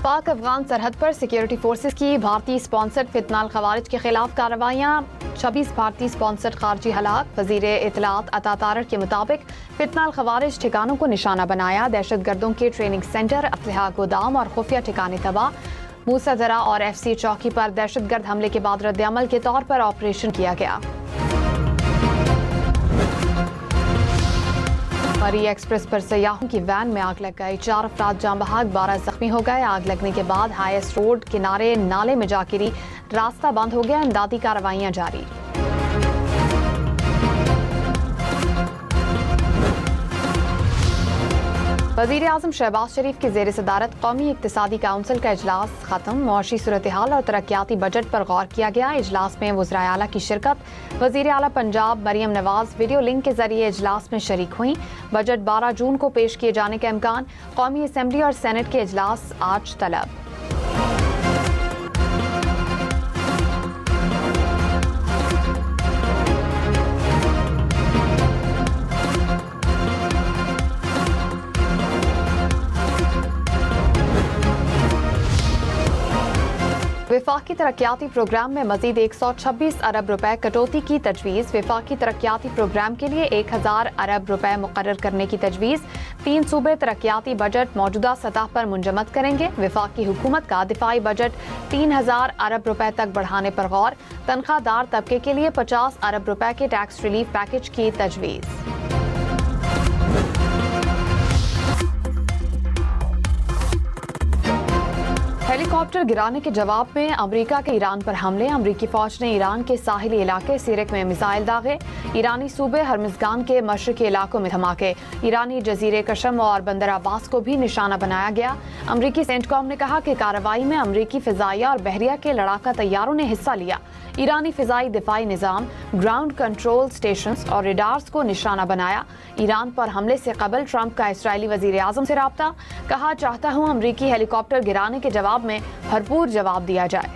पाक अफगान सरहद पर सिक्योरिटी फोर्सेस की भारतीय स्पॉन्सर्ड फितनाल खवारिज के खिलाफ कार्रवाइयाँ, 26 भारतीय स्पॉन्सर्ड खारजी हलाक। वजीर इत्तलात अता तारक के मुताबिक फितनाल खवारिज ठिकानों को निशाना बनाया, दहशत गर्दों के ट्रेनिंग सेंटर, असलहा गोदाम और खुफिया ठिकाने तबाह। मूसा दरा और FC चौकी पर दहशत गर्द हमले के बाद रद्द-ए-अमल के तौर पर ऑपरेशन किया गया। मरी एक्सप्रेस पर सयाहों की वैन में आग लग गई, 4 अफराद जान बहक, 12 जख्मी हो गए। आग लगने के बाद हाईएस्ट रोड किनारे नाले में जा गिरी, रास्ता बंद हो गया, इमदादी कार्रवाइयां जारी। वज़ीर आज़म शहबाज शरीफ की ज़ेर सदारत कौमी इक़्तिसादी काउंसिल का इजलास खत्म, मुआशी सूरत हाल और तरक्याती बजट पर गौर किया गया। इजलास में वज़राए आला की शिरकत, वज़ीर आला पंजाब मरियम नवाज वीडियो लिंक के जरिए इजलास में शरीक हुई। बजट 12 जून को पेश किए जाने का इम्कान, कौमी असम्बली और सेनेट के इजलास आज तलब। वफाकी तरक्याती प्रोग्राम में मजीद 126 अरब रुपए कटौती की तजवीज़। वफाकी तरक्याती प्रोग्राम के लिए 1000 अरब रुपए मुकर्रर करने की तजवीज़। 3 सूबे तरक्याती बजट मौजूदा सतह पर मुंजमद करेंगे। वफाकी हुकूमत का दिफाई बजट 3000 अरब रुपए तक बढ़ाने पर गौर। तनख्वाहदार तबके के लिए 50 अरब रुपए के टैक्स रिलीफ पैकेज की तजवीज़। हेलीकॉप्टर गिराने के जवाब में अमेरिका के ईरान पर हमले। अमेरिकी फौज ने ईरान के साहिली इलाके सिरक में मिसाइल दागे। ईरानी सूबे हरमज़गान के मशरकी इलाकों में धमाके। ईरानी जजीरे कशम और बंदर अब्बास को भी निशाना बनाया गया। अमेरिकी सेंटकॉम ने कहा कि कार्रवाई में अमेरिकी फिजाइया और बहरिया के लड़ाका तैयारों ने हिस्सा लिया। ईरानी फिजाई दिफाई निज़ाम, ग्राउंड कंट्रोल स्टेशंस और रेडार्स को निशाना बनाया। ईरान पर हमले से कबल ट्रंप का इस्राएली वज़ीर आज़म से राब्ता, कहा चाहता हूँ अमेरिकी हेलीकॉप्टर गिराने के जवाब में भरपूर जवाब दिया जाए।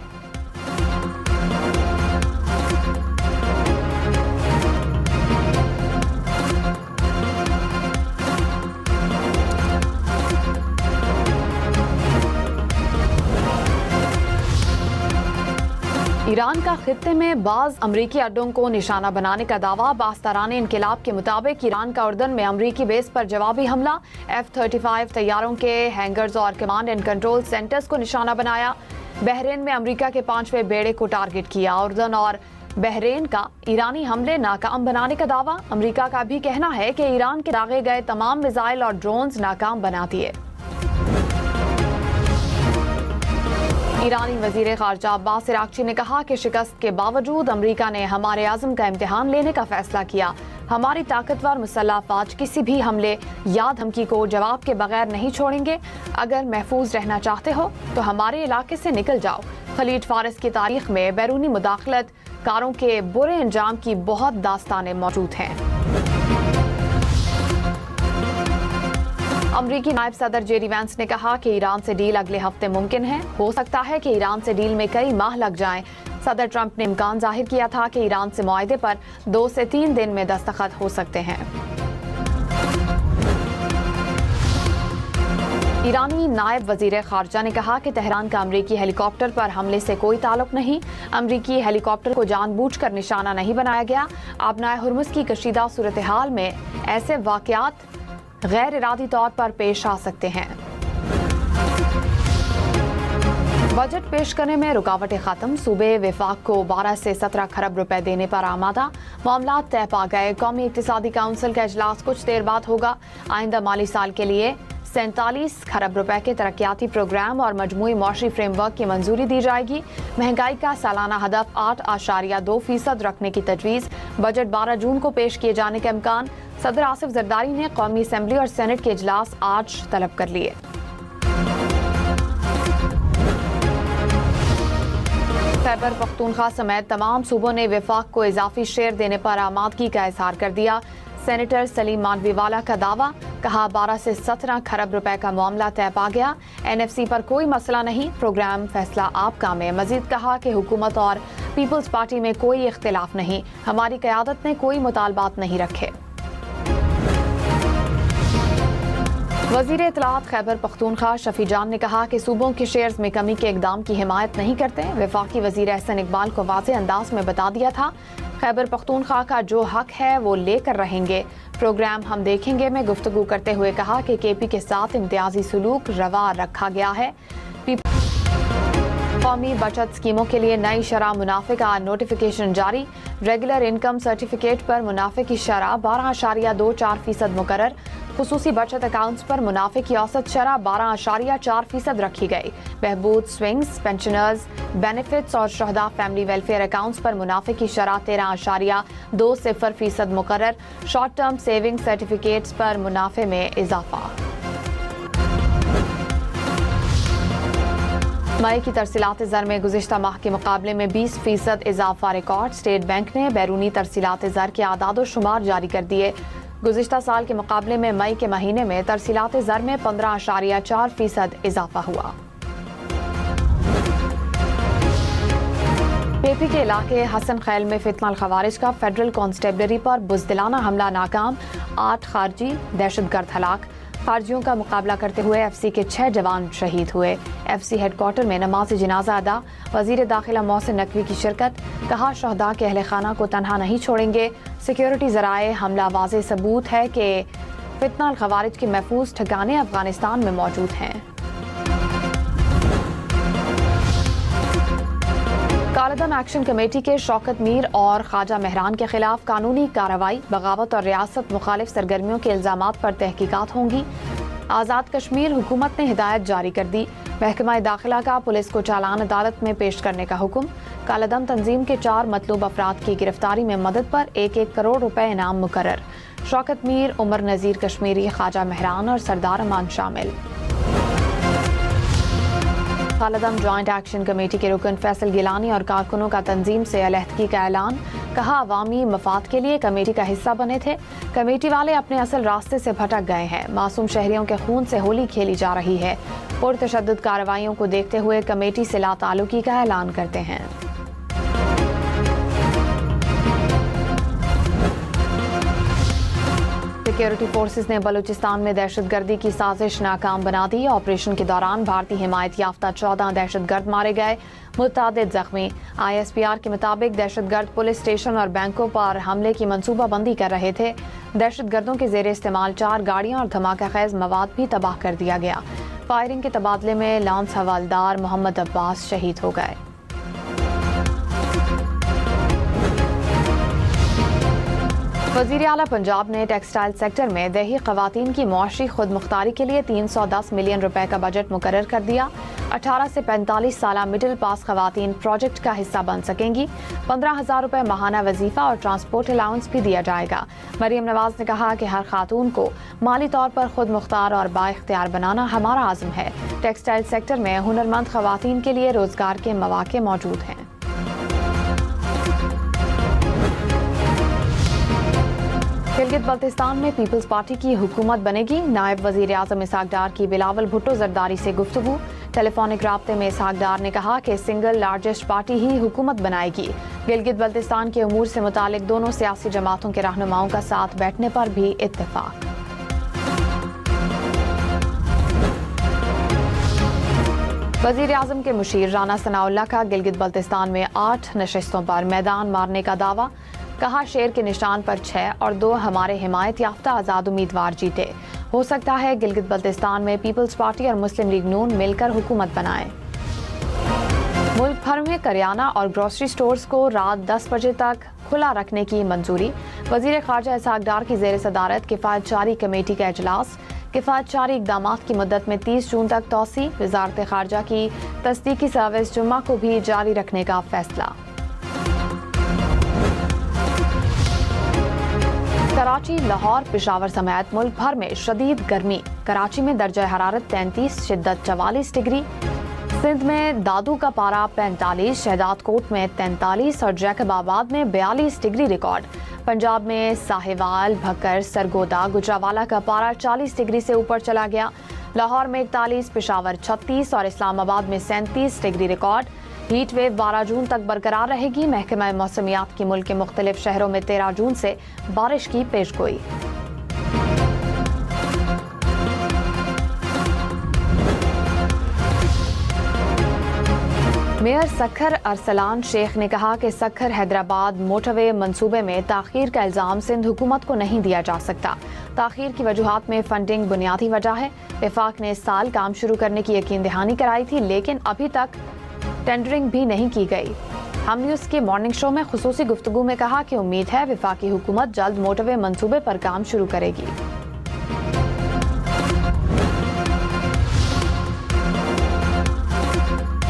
ईरान का खित्ते में बाज अमरीकी अड्डों को निशाना बनाने का दावा। बास्तारान इनकलाब के मुताबिक ईरान का उर्दन में अमरीकी बेस पर जवाबी हमला। F-35 तैयारों के हैंगर्स और कमांड एंड कंट्रोल सेंटर्स को निशाना बनाया। बहरीन में अमरीका के 5वें बेड़े को टारगेट किया। उर्दन और बहरीन का ईरानी हमले नाकाम बनाने का दावा। अमरीका का भी कहना है कि ईरान के दागे गए तमाम मिसाइल और ड्रोन्स नाकाम बना दिए। ईरानी वजीर खारजा अब्बास इराक्ची ने कहा कि शिकस्त के बावजूद अमरीका ने हमारे आज़म का इम्तिहान लेने का फैसला किया। हमारी ताकतवर मुसल्लह अफवाज किसी भी हमले या धमकी को जवाब के बगैर नहीं छोड़ेंगे। अगर महफूज रहना चाहते हो तो हमारे इलाके से निकल जाओ। खलीज फारिस की तारीख में बैरूनी मुदाखलत कारों के बुरे अंजाम की बहुत दास्तानें मौजूद हैं। अमरीकी नायब सदर जेडी वैंस ने कहा कि ईरान से डील अगले हफ्ते मुमकिन है। हो सकता है कि ईरान से डील में कई माह लग जाएं। सदर ट्रंप ने इम्कान जाहिर किया था कि ईरान से मुआहदे पर 2 से 3 दिन में दस्तखत हो सकते हैं। ईरानी नायब वजीर खारजा ने कहा कि तेहरान का अमरीकी हेलीकॉप्टर पर हमले से कोई ताल्लुक नहीं। अमरीकी हेलीकॉप्टर को जानबूझकर निशाना नहीं बनाया गया। आबनाए हुर्मुज़ की कशीदा सूरत हाल में ऐसे वाक़यात गैर इरादी तौर पर पेश आ सकते हैं। बजट पेश करने में रुकावटें खत्म। सूबे विफाक को 12 से 17 खरब रुपए देने पर आमादा। मामला तय पा गए। कौमी इक़्तिसादी काउंसिल का इजलास कुछ देर बाद होगा। आइंदा माली साल के लिए 47 खरब रुपए के तरक्याती प्रोग्राम और मजमूई मौशी फ्रेमवर्क की मंजूरी दी जाएगी। महंगाई का सालाना हदफ 8.2% रखने की तजवीज़। बजट 12 जून को पेश किए जाने का इम्कान। सदर आसिफ जरदारी ने कौमी असम्बली और सेनेट के इजलास आज तलब कर लिए। खैबर पख्तूनख्वा समेत तमाम सूबों ने वफाक को इजाफी शेयर देने पर आमादगी का इजहार कर दिया। सेनेटर सलीम मानवीवाला का दावा, कहा 12 से 17 खरब रुपए का मामला तय पा गया। NFC पर कोई मसला नहीं, प्रोग्राम फैसला आपका में। मजीद कहा कि हुकूमत और पीपल्स पार्टी में कोई इख्तिलाफ नहीं, हमारी क़यादत ने कोई मुतालबात नहीं रखे। वज़ीर इत्तलाआत खैबर पख्तूनख्वा शफी जान ने कहा कि सूबों के शेयर्स में कमी के इकदाम की हिमायत नहीं करते। वफाकी वज़ीर एहसन इकबाल को वाज़ेह अंदाज में बता दिया था, खैबर पख्तूनख्वा का जो हक है वो लेकर रहेंगे। प्रोग्राम हम देखेंगे में गुफ्तगू करते हुए कहा कि केपी के साथ इम्तियाजी सलूक रवा रखा गया है। कौमी बचत स्कीमों के लिए नई शरह मुनाफे का नोटिफिकेशन जारी। रेगुलर इनकम सर्टिफिकेट पर मुनाफे की शरह 12.24% मुकर्रर। खुसूसी बचत अकाउंट्स पर मुनाफे की औसत शरह 12.4% रखी गई। बहबूद स्विंग्स, पेंशनर्स बेनिफिट्स और शहदा फैमिली वेलफेयर अकाउंट्स पर मुनाफे की शरह 13.20% मुकर्रर। शॉर्ट टर्म सेविंग सर्टिफिकेट्स पर मुनाफे में इजाफा। मई की तरसीलात ज़र में गुज़िश्ता माह के मुकाबले में 20% इजाफा रिकॉर्ड। स्टेट बैंक ने बैरूनी तरसीलात ज़र के आदाद शुमार जारी कर दिए। गुज़िश्ता साल के मुकाबले में मई के महीने में तरसीलात ज़र में 15.4% इजाफा हुआ। केपी के इलाके हसन खैल में फितनल खवारिज का फेडरल कांस्टेबलरी पर बुज़दिलाना हमला नाकाम। 8 खारजी दहशतगर्द हलाक। खारजियों का मुकाबला करते हुए एफसी के 6 जवान शहीद हुए। एफसी हेडक्वार्टर में नमाज जनाजा अदा। वजीर दाखिला मोहसिन नकवी की शिरकत। कहा शहदा के अहले खाना को तनहा नहीं छोड़ेंगे। सिक्योरिटी जराए हमला वाज़ेह सबूत है कि फितनल खवारिज के महफूज ठिकाने अफगानिस्तान में मौजूद हैं। कालादम एक्शन कमेटी के शौकत मीर और ख्वाजा मेहरान के खिलाफ कानूनी कार्रवाई। बगावत और रियासत मुखालिफ सरगर्मियों के इल्जामात पर तहकीकात होंगी। आज़ाद कश्मीर हुकूमत ने हिदायत जारी कर दी। महकमा दाखिला का पुलिस को चालान अदालत में पेश करने का हुक्म। कालादम तंजीम के 4 मतलूब अफराद की गिरफ्तारी में मदद पर 1-1 करोड़ रुपए इनाम मुकर्रर। शौकत मीर, उमर नज़ीर कश्मीरी, ख्वाजा मेहरान और सरदार अमान शामिल। कालादम जॉइंट एक्शन कमेटी के रुकन फैसल गिलानी और कारकुनों का तंजीम से अलहदगी का ऐलान। कहा अवामी मफाद के लिए कमेटी का हिस्सा बने थे। कमेटी वाले अपने असल रास्ते से भटक गए हैं। मासूम शहरियों के खून से होली खेली जा रही है। पुरतशद्दुद कार्रवाइयों को देखते हुए कमेटी से लाताल्लुकी का ऐलान करते हैं। सिक्योरिटी फोर्सेस ने बलूचिस्तान में दहशतगर्दी की साजिश नाकाम बना दी। ऑपरेशन के दौरान भारतीय हिमायत याफ्ता 14 दहशतगर्द मारे गए, मुतअद्दिद जख्मी। ISPR के मुताबिक दहशतगर्द पुलिस स्टेशन और बैंकों पर हमले की मंसूबाबंदी कर रहे थे। दहशतगर्दों के जेर इस्तेमाल 4 गाड़ियां और धमाका खैज मवाद भी तबाह कर दिया गया। फायरिंग के तबादले में लांस हवालदार मोहम्मद अब्बास शहीद हो गए। वज़ीर आला पंजाब ने टेक्सटाइल सेक्टर में देही ख़वातीन की मुआशी खुद मुख्तारी के लिए 310 मिलियन रुपए का बजट मुकर्रर कर दिया। 18 से 45 साल मिडिल पास ख़वातीन प्रोजेक्ट का हिस्सा बन सकेंगी। 15,000 रुपए माहाना वजीफा और ट्रांसपोर्ट अलाउंस भी दिया जाएगा। मरियम नवाज ने कहा कि हर खातून को माली तौर पर खुद मुख्तार और बाइख्तियार बनाना हमारा आज़म है। टेक्सटाइल सेक्टर में हुनरमंद ख़वातीन के लिए रोजगार के मौके मौजूद हैं। गिलगित बल्तिस्तान में पीपल्स पार्टी की हुकूमत बनेगी। नायब वजीर आजम इसहाक डार की बिलावल भुट्टो जरदारी से गुफ्तगू। टेलीफोनिक राब्ते में इसहाक डार ने कहा कि सिंगल लार्जेस्ट पार्टी ही हुकूमत बनाएगी। गिलगित बल्तिस्तान के उमूर से मुतालिक दोनों सियासी जमातों के रहनुमाओं का साथ बैठने पर भी इत्तेफाक। वजीर आजम के मुशीर राना सनाउल्लाह का गिलगित बल्तिस्तान में 8 नशिस्तों पर मैदान मारने का दावा। कहा शेर के निशान पर 6 और 2 हमारे हिमायत याफ्ता आज़ाद उम्मीदवार जीते। हो सकता है गिलगित बल्तिस्तान में पीपल्स पार्टी और मुस्लिम लीग नून मिलकर हुकूमत बनाए। मुल्क भर में करियाना और ग्रोसरी स्टोर्स को रात 10 बजे तक खुला रखने की मंजूरी। वजीर खारजा इसहाक डार की जेर सदारत किफायत जारी कमेटी का इजलास। किफायत जारी इक़दामात की मुद्दत में 30 जून तक तोसी। वजारत खारजा की तस्दीकी सर्विस जुम्मा को भी जारी रखने का फैसला। कराची, लाहौर, पेशावर समेत मुल्क भर में शदीद गर्मी। कराची में दर्जा हरारत 33, शिद्दत 44 डिग्री। सिंध में दादू का पारा 45, शहजाद कोट में 43 और जैकबाबाद में 42 डिग्री रिकॉर्ड। पंजाब में साहिवाल, भक्कर, सरगोदा, गुजरावाला का पारा 40 डिग्री से ऊपर चला गया। लाहौर में 41, पेशावर 36 और इस्लामाबाद में 37 डिग्री रिकॉर्ड। हीट वेव 12 जून तक बरकरार रहेगी। महकमा मौसमियात की मुल्क के मुख्तलिफ शहरों में 13 जून से बारिश की पेशगोई। मेयर सखर अरसलान शेख ने कहा कि सखर हैदराबाद मोटरवे मंसूबे में ताखीर का इल्ज़ाम सिंध हुकूमत को नहीं दिया जा सकता। ताखीर की वजूहात में फंडिंग बुनियादी वजह है। वफाक ने इस साल काम शुरू करने की यकीन दहानी कराई थी, लेकिन अभी तक टेंडरिंग भी नहीं की गई। हम न्यूज़ के मॉर्निंग शो में खुसूसी गुफ्तगू में कहा कि उम्मीद है वफाकी हुकूमत जल्द मोटरवे मंसूबे पर काम शुरू करेगी।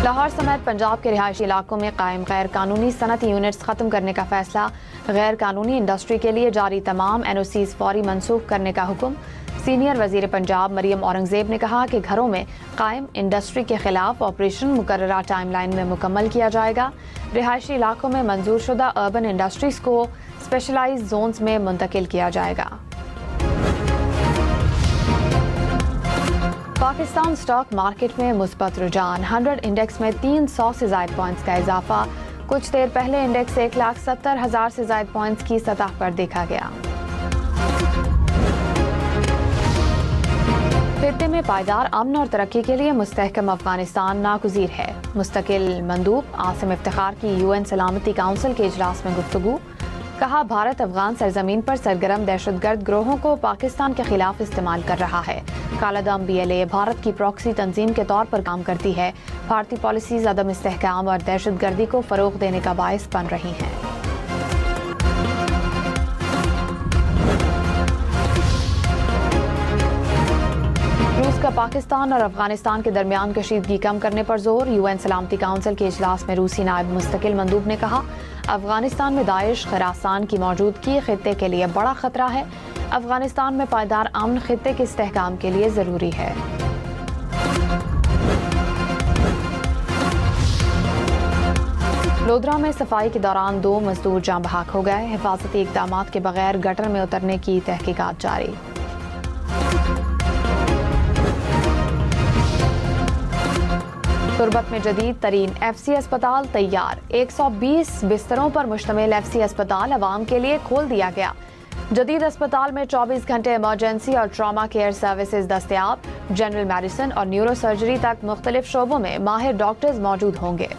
लाहौर समेत पंजाब के रिहायशी इलाकों में कायम गैर कानूनी सनती यूनिट्स खत्म करने का फैसला। गैर कानूनी इंडस्ट्री के लिए जारी तमाम NOCs फौरी मनसूख करने का हुक्म। सीनियर वजीर पंजाब मरियम औरंगजेब ने कहा कि घरों में कायम इंडस्ट्री के खिलाफ ऑपरेशन मुकर्ररा टाइमलाइन में मुकम्मल किया जाएगा। रिहायशी इलाकों में मंजूर शुदा अर्बन इंडस्ट्रीज को स्पेशलाइज्ड जोन्स में मुंतकिल किया जाएगा। पाकिस्तान स्टॉक मार्केट में मुस्बत रुझान। 100 इंडेक्स में 300 से ज्यादा पॉइंट्स का इजाफा। कुछ देर पहले इंडेक्स 1,70,000 से ज्यादा पॉइंट्स की सतह पर देखा गया। खित्ते में पायदार अमन और तरक्की के लिए मुस्तहकम अफगानिस्तान नागुज़ीर है। मुस्तकिल मंदूब आसिम इफ्तिखार की UN सलामती काउंसिल के इजलास में गुफ्तगू। कहा भारत अफगान सरजमीन पर सरगर्म दहशतगर्द ग्रोहों को पाकिस्तान के खिलाफ इस्तेमाल कर रहा है। कालादम BLA भारत की प्रॉक्सी तंजीम के तौर पर काम करती है। भारतीय पॉलिसीज अदम इस्तेहकाम और दहशतगर्दी को फरोग देने का बायस बन रही हैं। रूस का पाकिस्तान और अफगानिस्तान के दरमियान कशीदगी कम करने पर जोर। UN सलामती काउंसिल के इजलास में रूसी नायब मुस्तकिल मंदूब ने कहा अफगानिस्तान में दाइश खरासान की मौजूदगी खित्ते के लिए बड़ा खतरा है। अफगानिस्तान में पायदार अमन खित्ते के इस्तेहकाम के लिए जरूरी है। लोधरा में सफाई के दौरान 2 मजदूर जाँ बहक हो गए। हिफाजती इक़दामात के बगैर गटर में उतरने की तहकीकात जारी। तुरबत में जदीद तरीन FC अस्पताल तैयार। 120 बिस्तरों पर मुश्तमिल FC अस्पताल अवाम के लिए खोल दिया गया। जदीद अस्पताल में 24 घंटे इमरजेंसी और ट्रॉमा केयर सर्विसेज दस्तयाब। जनरल मेडिसिन और न्यूरो सर्जरी तक मुख्तलिफ शोबों में माहिर डॉक्टर्स मौजूद होंगे।